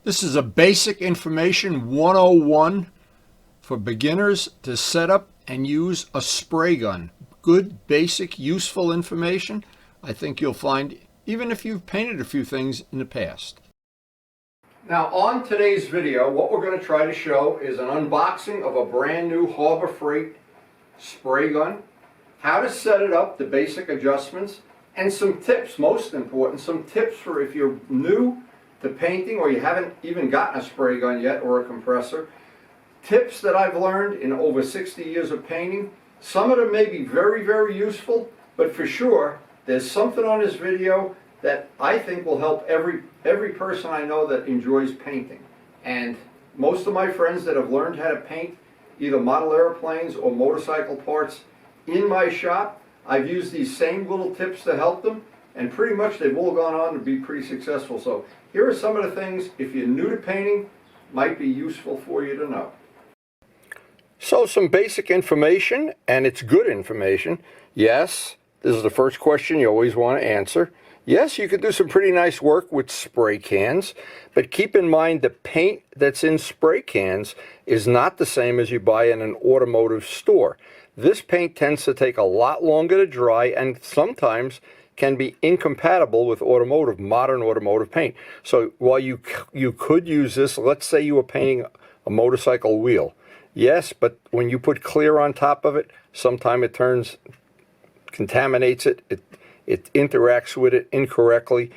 This is a basic information 101 for beginners to set up and use a spray gun. Good, basic, useful information I think you'll find even if you've painted a few things in the past. Now on today's video, what we're going to try to show is an unboxing of a brand new Harbor Freight spray gun, how to set it up, the basic adjustments, and some tips, most important, some tips for if you're new to painting or you haven't even gotten a spray gun yet or a compressor. Tips that I've learned in over 60 years of painting. Some of them may be very, very useful, but for sure there's something on this video that I think will help every person I know that enjoys painting. And most of my friends that have learned how to paint either model airplanes or motorcycle parts in my shop, I've used these same little tips to help them, and pretty much they've all gone on to be pretty successful. So here are some of the things, if you're new to painting, might be useful for you to know. So some basic information, and it's good information. Yes, this is the first question you always want to answer. Yes, you can do some pretty nice work with spray cans, but keep in mind the paint that's in spray cans is not the same as you buy in an automotive store. This paint tends to take a lot longer to dry and sometimes can be incompatible with modern automotive paint. So while you could use this, let's say you were painting a motorcycle wheel. Yes, but when you put clear on top of it, sometimes it contaminates it, it interacts with it incorrectly,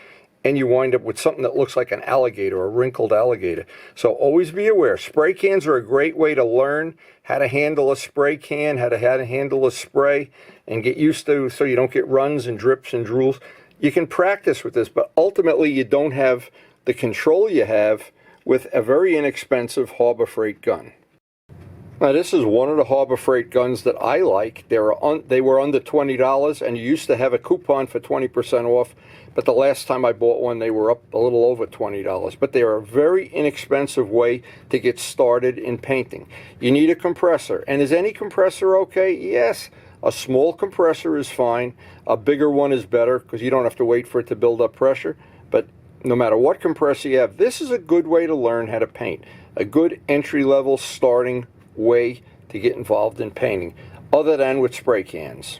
and you wind up with something that looks like an alligator, a wrinkled alligator. So always be aware. Spray cans are a great way to learn how to handle a spray can, how to handle a spray, and get used to so you don't get runs and drips and drools. You can practice with this, but ultimately you don't have the control you have with a very inexpensive Harbor Freight gun. Now this is one of the Harbor Freight guns that I like. They were under $20 and you used to have a coupon for 20% off, but the last time I bought one they were up a little over $20. But they are a very inexpensive way to get started in painting. You need a compressor, and is any compressor okay? Yes, a small compressor is fine. A bigger one is better because you don't have to wait for it to build up pressure. But no matter what compressor you have, this is a good way to learn how to paint. A good entry-level starting way to get involved in painting, other than with spray cans.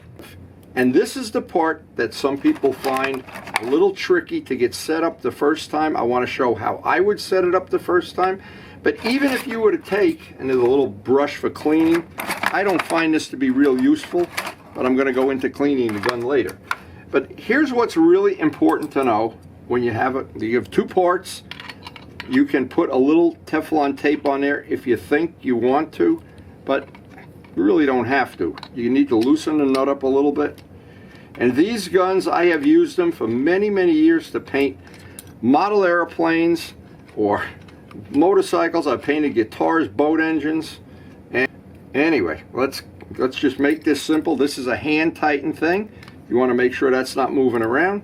And this is the part that some people find a little tricky to get set up the first time. I want to show how I would set it up the first time. But even if you were to take, and there's a little brush for cleaning, I don't find this to be real useful, but I'm going to go into cleaning the gun later. But here's what's really important to know. When you have two parts, you can put a little Teflon tape on there if you think you want to, but you really don't have to. You need to loosen the nut up a little bit. And these guns, I have used them for many, many years to paint model airplanes or motorcycles. I've painted guitars, boat engines. And anyway, let's just make this simple. This is a hand tightened thing. You want to make sure that's not moving around.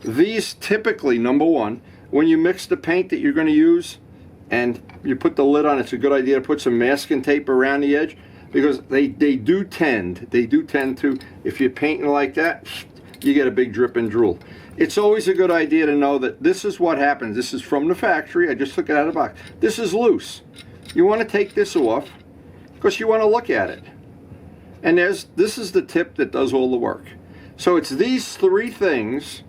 These typically, number one, when you mix the paint that you're going to use and you put the lid on, it's a good idea to put some masking tape around the edge, because they do tend to, if you're painting like that, you get a big drip and drool. It's always a good idea to know that this is what happens. This is from the factory. I just took it out of the box. This is loose. You want to take this off because you want to look at it. And this is the tip that does all the work. So it's these three things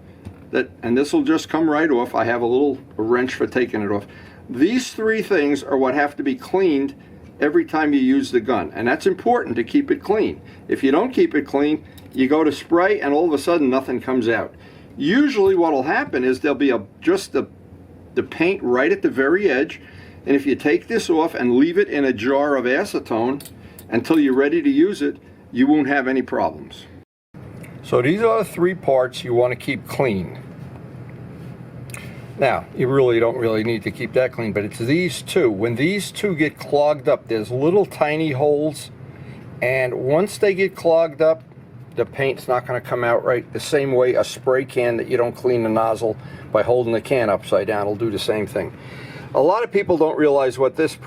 and this will just come right off. I have a wrench for taking it off. These three things are what have to be cleaned every time you use the gun, and that's important to keep it clean. If you don't keep it clean, you go to spray and all of a sudden nothing comes out. Usually what will happen is there'll be just the paint right at the very edge, and if you take this off and leave it in a jar of acetone until you're ready to use it, you won't have any problems. So these are the three parts you want to keep clean. Now, you really don't need to keep that clean, but it's these two. When these two get clogged up, there's little tiny holes, and once they get clogged up, the paint's not going to come out right. The same way a spray can that you don't clean the nozzle by holding the can upside down will do the same thing. A lot of people don't realize what this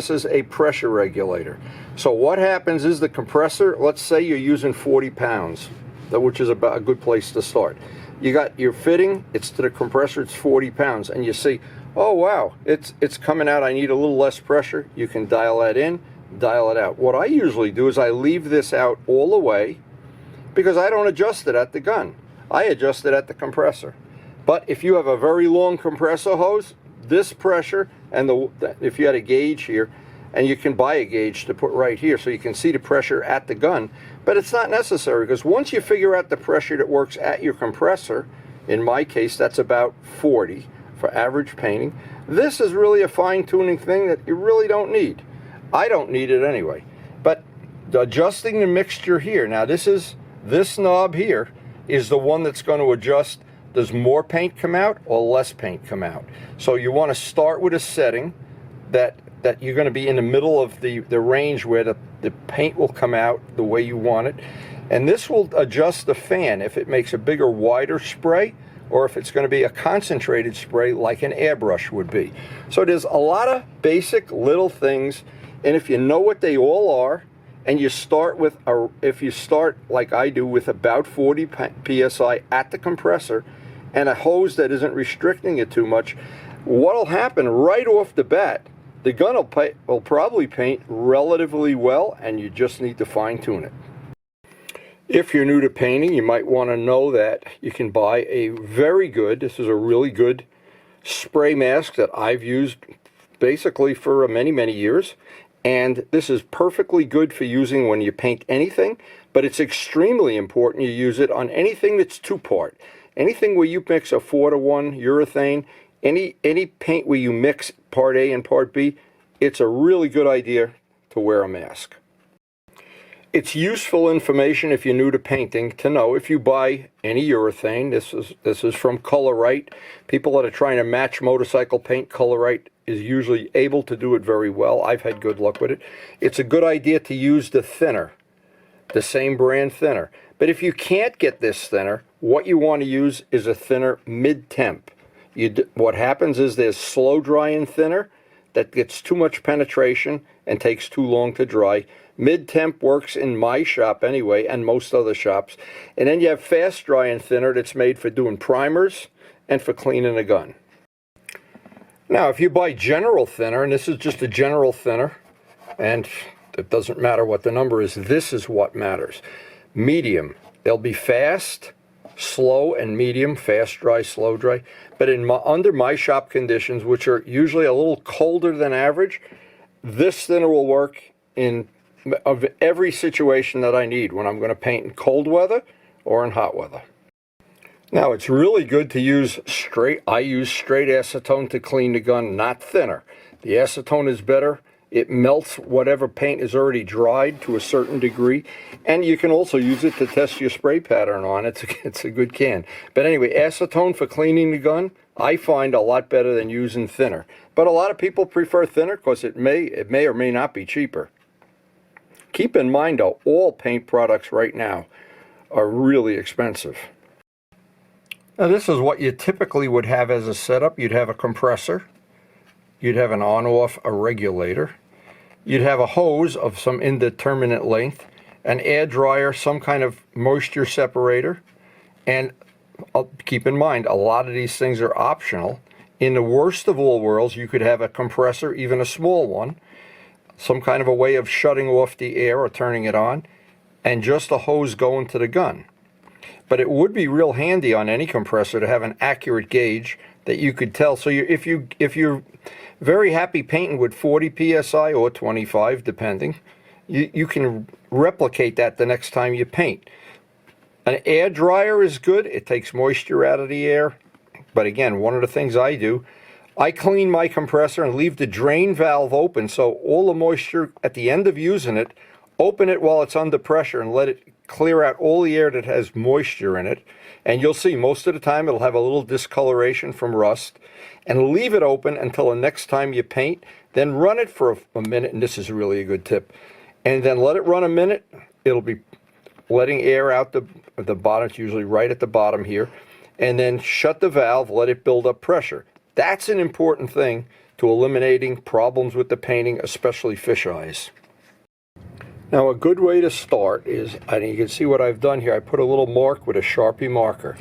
is a pressure regulator. So what happens is the compressor, let's say you're using 40 pounds, which is about a good place to start. You got your fitting, it's to the compressor, it's 40 pounds, and you see, oh wow, it's coming out, I need a little less pressure. You can dial that in, dial it out. What I usually do is I leave this out all the way because I don't adjust it at the gun. I adjust it at the compressor. But if you have a very long compressor hose, this pressure, and if you had a gauge here, and you can buy a gauge to put right here so you can see the pressure at the gun, but it's not necessary because once you figure out the pressure that works at your compressor, in my case that's about 40 for average painting, this is really a fine-tuning thing that you really don't need. I don't need it anyway. But adjusting the mixture here, now this knob here is the one that's going to adjust, does more paint come out or less paint come out. So you want to start with a setting that you're going to be in the middle of the range where the paint will come out the way you want it. And this will adjust the fan if it makes a bigger, wider spray, or if it's going to be a concentrated spray like an airbrush would be. So there's a lot of basic little things, and if you know what they all are, and you start with, if you start like I do with about 40 psi at the compressor, and a hose that isn't restricting it too much, what'll happen right off the bat, the gun will probably paint relatively well, and you just need to fine-tune it. If you're new to painting, you might want to know that you can buy a very good, this is a really good spray mask that I've used basically for many, many years. And this is perfectly good for using when you paint anything, but it's extremely important you use it on anything that's two-part. Anything where you mix a 4-to-1 urethane, any paint where you mix part A and part B, it's a really good idea to wear a mask. It's useful information if you're new to painting to know if you buy any urethane. This is from Color-Right. People that are trying to match motorcycle paint, Color-Right is usually able to do it very well. I've had good luck with it. It's a good idea to use the thinner, the same brand thinner. But if you can't get this thinner, what you want to use is a thinner mid-temp. What happens is there's slow drying thinner that gets too much penetration and takes too long to dry. Mid-temp works in my shop anyway, and most other shops. And then you have fast drying thinner that's made for doing primers and for cleaning a gun. Now, if you buy general thinner, and this is just a general thinner, and it doesn't matter what the number is, this is what matters. Medium. They'll be fast, slow, and medium. Fast dry, slow dry. But under my shop conditions, which are usually a little colder than average, this thinner will work in every situation that I need when I'm going to paint in cold weather or in hot weather. Now, it's really good to use I use straight acetone to clean the gun, not thinner. The acetone is better. It melts whatever paint is already dried to a certain degree, and you can also use it to test your spray pattern on. It's a good can. But anyway, acetone for cleaning the gun, I find a lot better than using thinner. But a lot of people prefer thinner because it may or may not be cheaper. Keep in mind, though, all paint products right now are really expensive. Now, this is what you typically would have as a setup. You'd have a compressor. You'd have an on-off, a regulator. You'd have a hose of some indeterminate length, an air dryer, some kind of moisture separator. And keep in mind, a lot of these things are optional. In the worst of all worlds, you could have a compressor, even a small one, some kind of a way of shutting off the air or turning it on, and just a hose going to the gun. But it would be real handy on any compressor to have an accurate gauge that you could tell. So if you're very happy painting with 40 psi or 25, depending, you can replicate that the next time you paint. An air dryer is good. It takes moisture out of the air. But again, one of the things I do, I clean my compressor and leave the drain valve open, so all the moisture at the end of using it, open it while it's under pressure and let it clear out all the air that has moisture in it. And you'll see most of the time it'll have a little discoloration from rust. And leave it open until the next time you paint. Then run it for a minute, and this is really a good tip. And then let it run a minute. It'll be letting air out the bottom. It's usually right at the bottom here. And then shut the valve, let it build up pressure. That's an important thing to eliminating problems with the painting, especially fish eyes. Now, a good way to start is, and you can see what I've done here, I put a little mark with a Sharpie marker.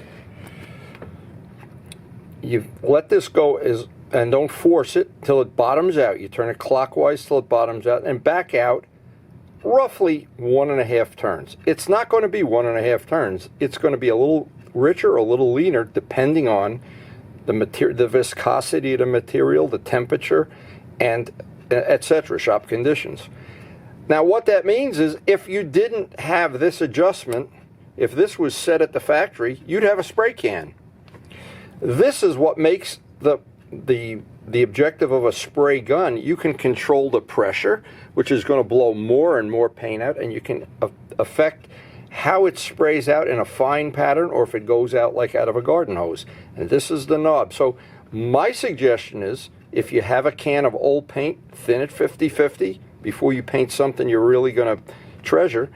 You let this go and don't force it till it bottoms out. You turn it clockwise till it bottoms out and back out roughly 1.5 turns. It's not going to be 1.5 turns. It's going to be a little richer or a little leaner depending on the viscosity of the material, the temperature, and etc. shop conditions. Now what that means is if you didn't have this adjustment, if this was set at the factory, you'd have a spray can. This is what makes the objective of a spray gun. You can control the pressure, which is going to blow more and more paint out, and you can affect how it sprays out in a fine pattern or if it goes out like out of a garden hose. And this is the knob. So my suggestion is if you have a can of old paint, thin it 50-50 before you paint something you're really going to treasure,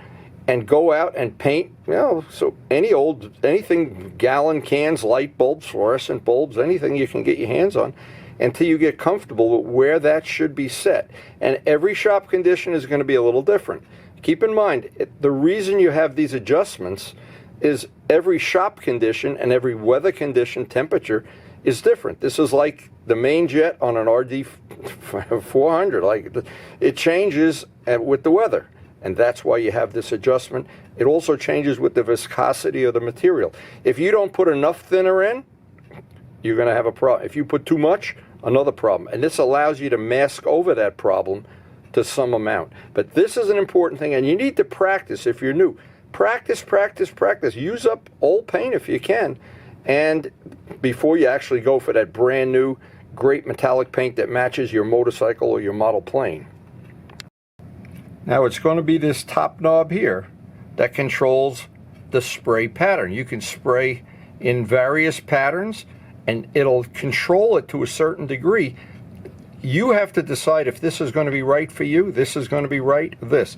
and go out and paint, you know, so anything, gallon cans, light bulbs, fluorescent bulbs, anything you can get your hands on, until you get comfortable with where that should be set. And every shop condition is going to be a little different. Keep in mind, the reason you have these adjustments is every shop condition and every weather condition temperature is different. This is like the main jet on an RD 400. Like it changes with the weather. And that's why you have this adjustment. It also changes with the viscosity of the material. If you don't put enough thinner in, you're going to have a problem. If you put too much, another problem. And this allows you to mask over that problem to some amount. But this is an important thing, and you need to practice if you're new. Practice, practice, practice. Use up old paint if you can. And before you actually go for that brand new, great metallic paint that matches your motorcycle or your model plane. Now it's going to be this top knob here that controls the spray pattern. You can spray in various patterns and it'll control it to a certain degree. You have to decide if this is going to be right for you, this is going to be right, this.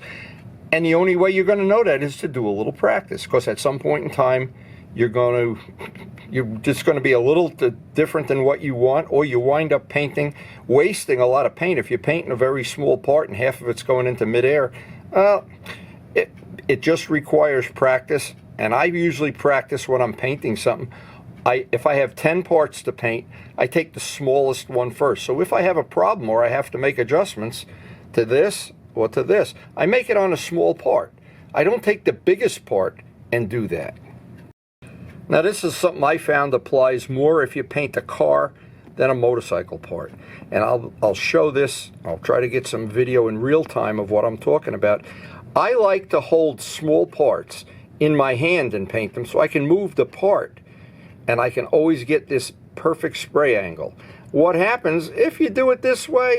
And the only way you're going to know that is to do a little practice, because at some point in time you're just going to be a little different than what you want, or you wind up wasting a lot of paint. If you're painting a very small part and half of it's going into midair, it just requires practice. And I usually practice when I'm painting something. If I have 10 parts to paint, I take the smallest one first. So if I have a problem or I have to make adjustments to this or to this, I make it on a small part. I don't take the biggest part and do that. Now this is something I found applies more if you paint a car than a motorcycle part. And I'll show this. I'll try to get some video in real time of what I'm talking about. I like to hold small parts in my hand and paint them so I can move the part. And I can always get this perfect spray angle. What happens if you do it this way,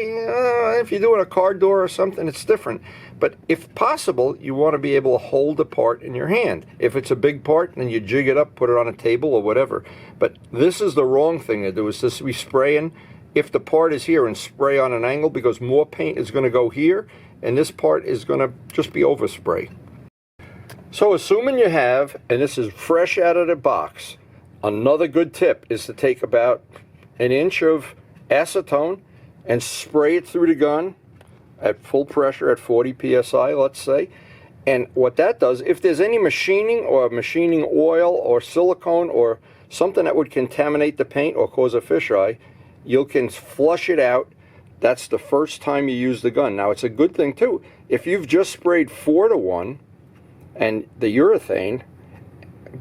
if you do it a car door or something, it's different. But if possible, you want to be able to hold the part in your hand. If it's a big part, then you jig it up, put it on a table or whatever. But this is the wrong thing to do, is this be spraying. If the part is here, and spray on an angle, because more paint is going to go here, and this part is going to just be overspray. So assuming you have, and this is fresh out of the box, another good tip is to take about 1 inch of acetone and spray it through the gun at full pressure at 40 psi, let's say. And what that does, if there's any machining or machining oil or silicone or something that would contaminate the paint or cause a fisheye, you can flush it out. That's the first time you use the gun. Now it's a good thing too. If you've just sprayed 4-to-1 and the urethane,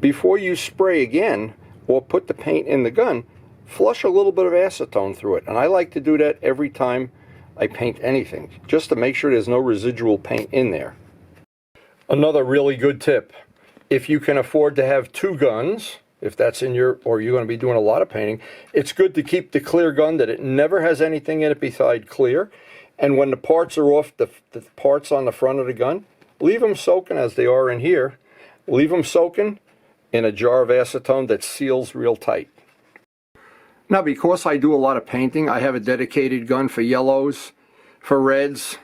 before you spray again or put the paint in the gun, flush a little bit of acetone through it. And I like to do that every time I paint anything, just to make sure there's no residual paint in there. Another really good tip, if you can afford to have 2 guns, if that's in your, or you're going to be doing a lot of painting, it's good to keep the clear gun, that it never has anything in it beside clear. And when the parts are off, the parts on the front of the gun, leave them soaking as they are in here. Leave them soaking in a jar of acetone that seals real tight. Now, because I do a lot of painting, I have a dedicated gun for yellows, for reds,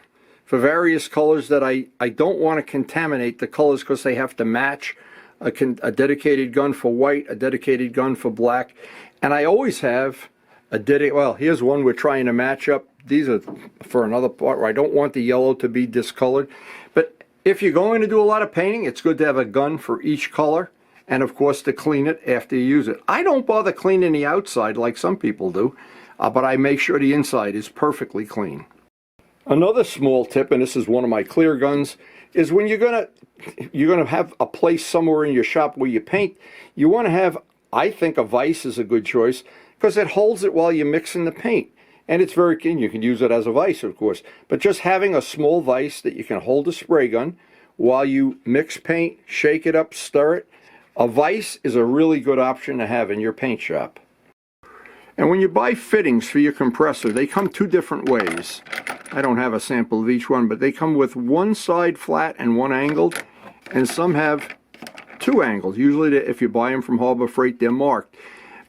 for various colors that I don't want to contaminate the colors, because they have to match. A dedicated gun for white, a dedicated gun for black, and I always have a well, here's one we're trying to match up. These are for another part where I don't want the yellow to be discolored. But if you're going to do a lot of painting, it's good to have a gun for each color, and of course to clean it after you use it. I don't bother cleaning the outside like some people do. but I make sure the inside is perfectly clean. Another small tip, and this is one of my clear guns, is when you're gonna have a place somewhere in your shop where you paint, you want to have, I think a vise is a good choice because it holds it while you're mixing the paint. And it's very clean. You can use it as a vise, of course. But just having a small vise that you can hold a spray gun while you mix paint, shake it up, stir it, a vise is a really good option to have in your paint shop. And when you buy fittings for your compressor, they come two different ways. I don't have a sample of each one, but they come with one side flat and one angled, and some have two angles. Usually, if you buy them from Harbor Freight, they're marked.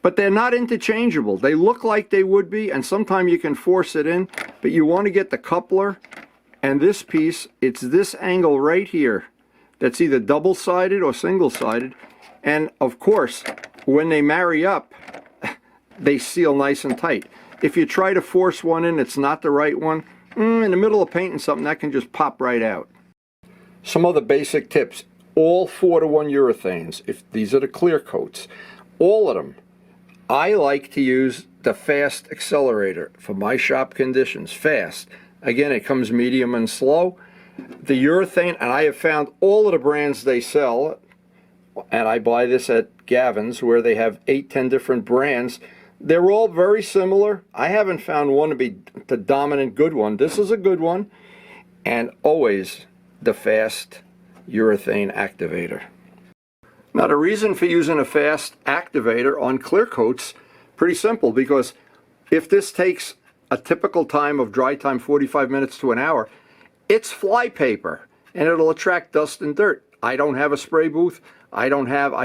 But they're not interchangeable. They look like they would be, and sometimes you can force it in, but you want to get the coupler and this piece, it's this angle right here that's either double-sided or single-sided. And of course, when they marry up, they seal nice and tight. If you try to force one in, it's not the right one. In the middle of painting something, that can just pop right out. Some other basic tips. All 4:1 urethanes, if these are the clear coats, all of them. I like to use the fast accelerator for my shop conditions. Fast. Again, it comes medium and slow. The urethane, and I have found all of the brands they sell, and I buy this at Gavin's where they have 8-10 different brands. They're all very similar. I haven't found one to be the dominant good one. This is a good one. And always the fast urethane activator. Now the reason for using a fast activator on clear coats, pretty simple, because if this takes a typical time of dry time, 45 minutes to an hour, it's fly paper and it'll attract dust and dirt. I don't have a spray booth. I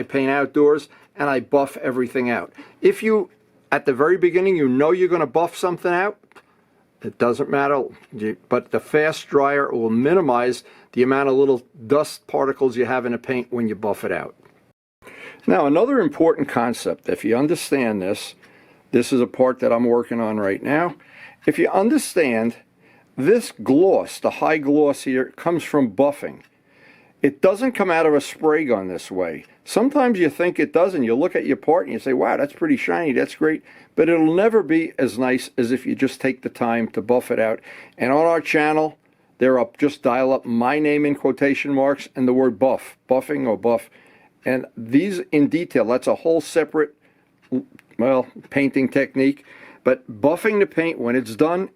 paint outdoors and I buff everything out. If you, at the very beginning, you know you're going to buff something out, it doesn't matter, but the fast dryer will minimize the amount of little dust particles you have in the paint when you buff it out. Now, another important concept, if you understand this, this is a part that I'm working on right now. If you understand, this gloss, the high gloss here, comes from buffing. It doesn't come out of a spray gun this way. Sometimes you think it does, and you look at your part and you say, wow, that's pretty shiny, that's great, but it'll never be as nice as if you just take the time to buff it out. And on our channel, they're up, just dial up my name in quotation marks and the word buff, buffing or buff. And these in detail, that's a whole separate, well, painting technique. But buffing the paint, when it's done,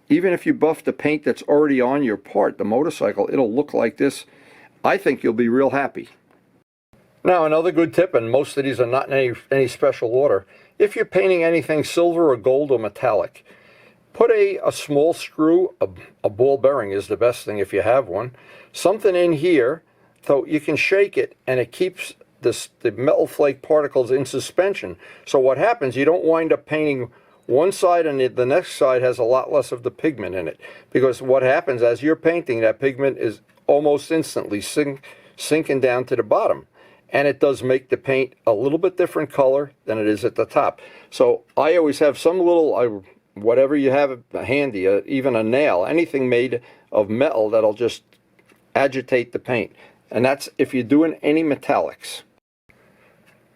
even if you buff the paint that's already on your part, the motorcycle, it'll look like this. I think you'll be real happy. Now, another good tip, and most of these are not in any special order. If you're painting anything silver or gold or metallic, put a small screw, a ball bearing is the best thing if you have one, something in here, so you can shake it and it keeps the metal flake particles in suspension. So what happens, you don't wind up painting one side and the next side has a lot less of the pigment in it. Because what happens as you're painting, that pigment is almost instantly sinking down to the bottom. And it does make the paint a little bit different color than it is at the top. So I always have some little, whatever you have handy, even a nail, anything made of metal that'll just agitate the paint. And that's if you're doing any metallics.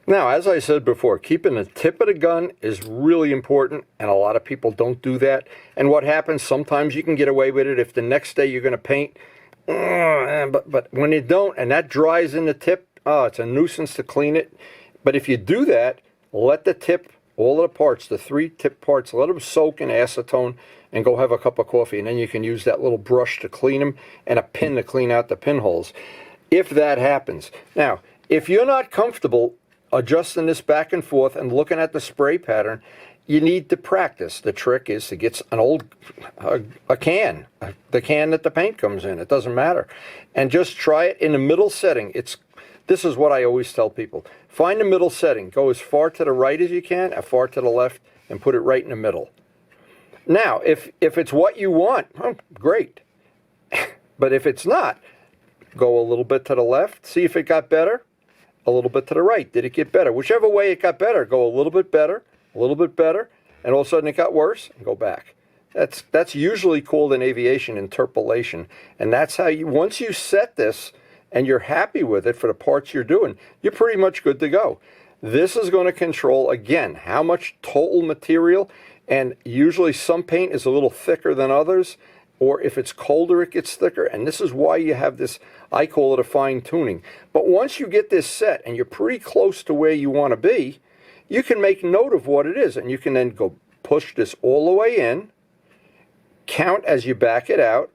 Now, as I said before, keeping the tip of the gun is really important, and a lot of people don't do that. And what happens, sometimes you can get away with it if the next day you're going to paint, but when you don't, and that dries in the tip, it's a nuisance to clean it. But if you do that, let the tip, all of the parts, the 3 tip parts, let them soak in acetone and go have a cup of coffee. And then you can use that little brush to clean them and a pin to clean out the pinholes, if that happens. Now, if you're not comfortable adjusting this back and forth and looking at the spray pattern, you need to practice. The trick is to get an old a can, the can that the paint comes in. It doesn't matter. And just try it in the middle setting. This is what I always tell people. Find the middle setting. Go as far to the right as you can, as far to the left, and put it right in the middle. Now, if it's what you want, great. But if it's not, go a little bit to the left, see if it got better. A little bit to the right. Did it get better? Whichever way it got better, go a little bit better, and all of a sudden it got worse, and go back. That's usually called in aviation interpolation. And that's how you, once you set this and you're happy with it for the parts you're doing, you're pretty much good to go. This is going to control, again, how much total material. And usually some paint is a little thicker than others, or if it's colder, it gets thicker. And this is why you have this, I call it a fine tuning. But once you get this set and you're pretty close to where you want to be, you can make note of what it is. And you can then go push this all the way in, count as you back it out.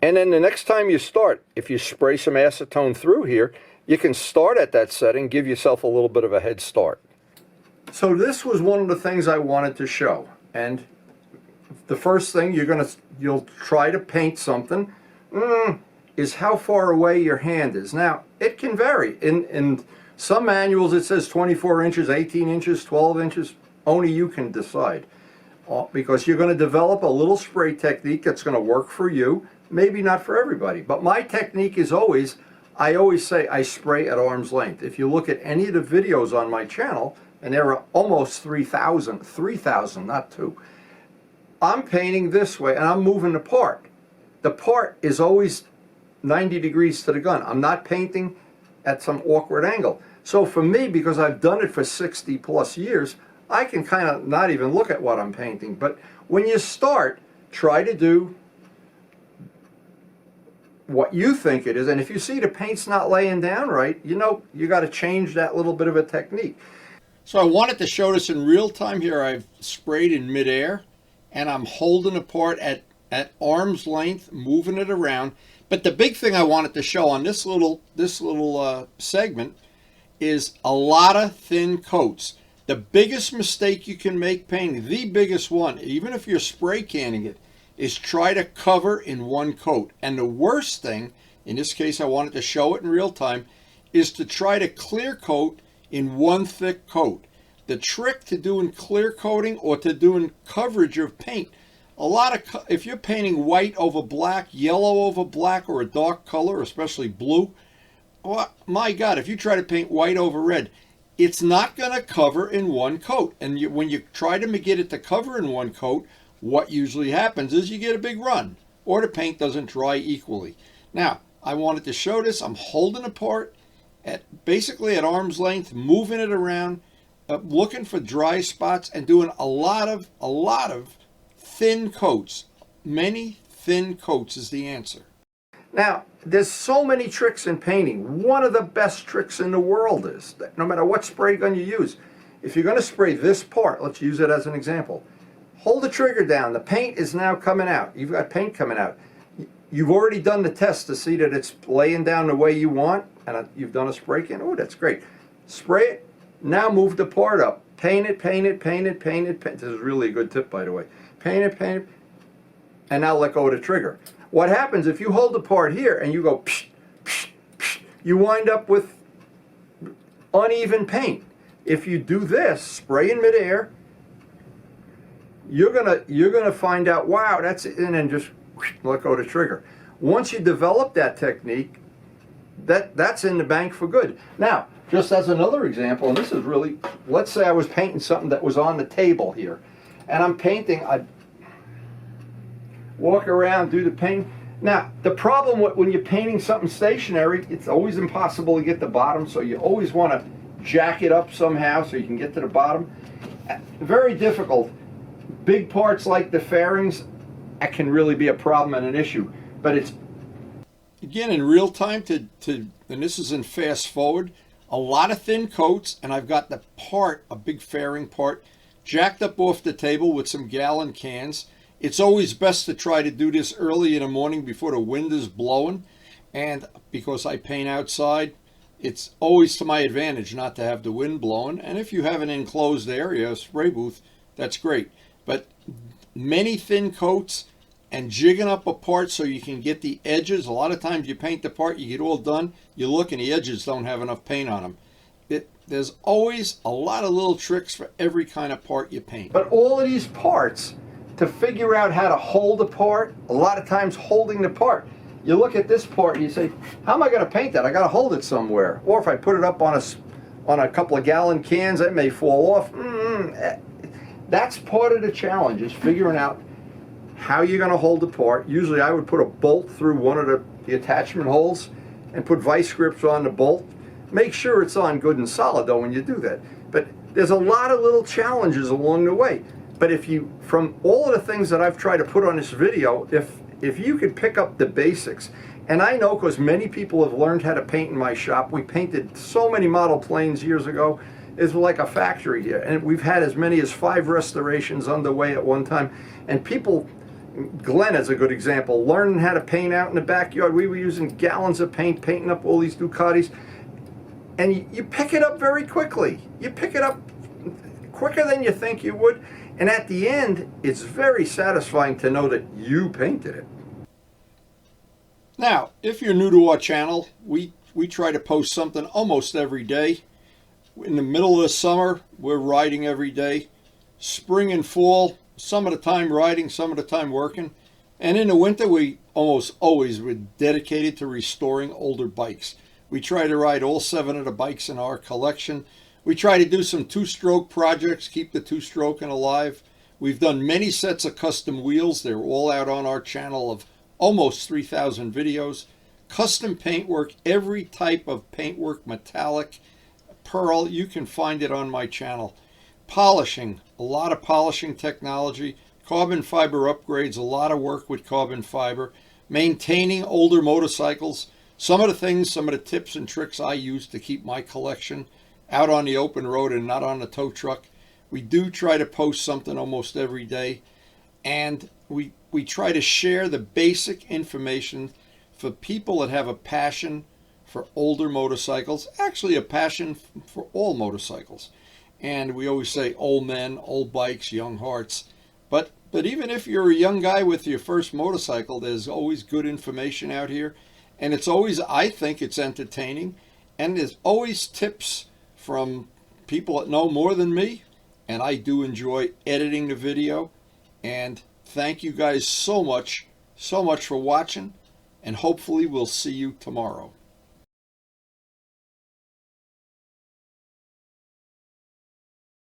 And then the next time you start, if you spray some acetone through here, you can start at that setting, give yourself a little bit of a head start. So this was one of the things I wanted to show. And the first thing you'll try to paint something is how far away your hand is. Now, it can vary. In some manuals it says 24 inches, 18 inches, 12 inches. Only you can decide. Because you're going to develop a little spray technique that's going to work for you. Maybe not for everybody. But my technique is always, I always say I spray at arm's length. If you look at any of the videos on my channel, and there are almost 3,000, not 2. I'm painting this way, and I'm moving the part. The part is always 90 degrees to the gun. I'm not painting at some awkward angle. So for me, because I've done it for 60 plus years, I can kind of not even look at what I'm painting. But when you start, try to do what you think it is. And if you see the paint's not laying down right, you know, you got to change that little bit of a technique. So I wanted to show this in real time here. I've sprayed in midair, and I'm holding a part at arm's length, moving it around. But the big thing I wanted to show on this little segment is a lot of thin coats. The biggest mistake you can make painting, the biggest one, even if you're spray canning it, is try to cover in one coat. And the worst thing, in this case I wanted to show it in real time, is to try to clear coat in one thick coat. The trick to doing clear coating or to doing coverage of paint, if you're painting white over black, yellow over black, or a dark color, especially blue, well, my God, if you try to paint white over red, it's not going to cover in one coat. And when you try to get it to cover in one coat, what usually happens is you get a big run, or the paint doesn't dry equally. Now, I wanted to show this. I'm holding a part basically at arm's length, moving it around, looking for dry spots, and doing a lot of thin coats. Many thin coats is the answer. Now, there's so many tricks in painting. One of the best tricks in the world is that no matter what spray gun you use, if you're going to spray this part, let's use it as an example, hold the trigger down. The paint is now coming out. You've got paint coming out. You've already done the test to see that it's laying down the way you want, and you've done a spray can. Oh, that's great. Spray it. Now move the part up. Paint it, paint it, paint it, paint it. This is really a good tip, by the way. Paint it, and now let go of the trigger. What happens if you hold the part here and you go psh, psh, psh, you wind up with uneven paint. If you do this, spray in midair, you're gonna find out, wow, that's it, and then just let go of the trigger. Once you develop that technique, that's in the bank for good. Now, just as another example, and this is really, let's say I was painting something that was on the table here, and I'm painting, I walk around, do the paint. Now, the problem when you're painting something stationary, it's always impossible to get the bottom, so you always want to jack it up somehow so you can get to the bottom. Very difficult. Big parts like the fairings, that can really be a problem and an issue. But it's, again, in real time, and this is in fast forward, a lot of thin coats, and I've got the part, a big fairing part, jacked up off the table with some gallon cans. It's always best to try to do this early in the morning before the wind is blowing, and because I paint outside, it's always to my advantage not to have the wind blowing. And if you have an enclosed area, a spray booth, that's great. But many thin coats and jigging up a part so you can get the edges. A lot of times you paint the part, you get all done, you look and the edges don't have enough paint on them. There's always a lot of little tricks for every kind of part you paint. But all of these parts, to figure out how to hold a part, a lot of times holding the part. You look at this part and you say, how am I going to paint that? I got to hold it somewhere. Or if I put it up on a couple of gallon cans, it may fall off. That's part of the challenge, is figuring out how you're going to hold the part. Usually I would put a bolt through one of the attachment holes and put vice grips on the bolt. Make sure it's on good and solid though when you do that. But there's a lot of little challenges along the way. But if you, from all of the things that I've tried to put on this video, if you could pick up the basics, and I know because many people have learned how to paint in my shop. We painted so many model planes years ago. It's like a factory here, and we've had as many as 5 restorations underway at one time. And people, Glenn is a good example, learning how to paint out in the backyard. We were using gallons of paint, painting up all these Ducatis, and you pick it up very quickly. You pick it up quicker than you think you would, and at the end, it's very satisfying to know that you painted it. Now, if you're new to our channel, we try to post something almost every day. In the middle of the summer, we're riding every day. Spring and fall, some of the time riding, some of the time working. And in the winter, we almost always were dedicated to restoring older bikes. We try to ride all 7 of the bikes in our collection. We try to do some 2-stroke projects, keep the 2-stroking alive. We've done many sets of custom wheels. They're all out on our channel of almost 3,000 videos. Custom paintwork, every type of paintwork, metallic, pearl, you can find it on my channel. Polishing, a lot of polishing technology. Carbon fiber upgrades, a lot of work with carbon fiber. Maintaining older motorcycles. Some of the things, some of the tips and tricks I use to keep my collection out on the open road and not on the tow truck. We do try to post something almost every day. And we try to share the basic information for people that have a passion for older motorcycles, actually a passion for all motorcycles. And we always say old men, old bikes, young hearts. But even if you're a young guy with your first motorcycle, there's always good information out here. And it's always, I think it's entertaining. And there's always tips from people that know more than me. And I do enjoy editing the video. And thank you guys so much for watching, and hopefully we'll see you tomorrow.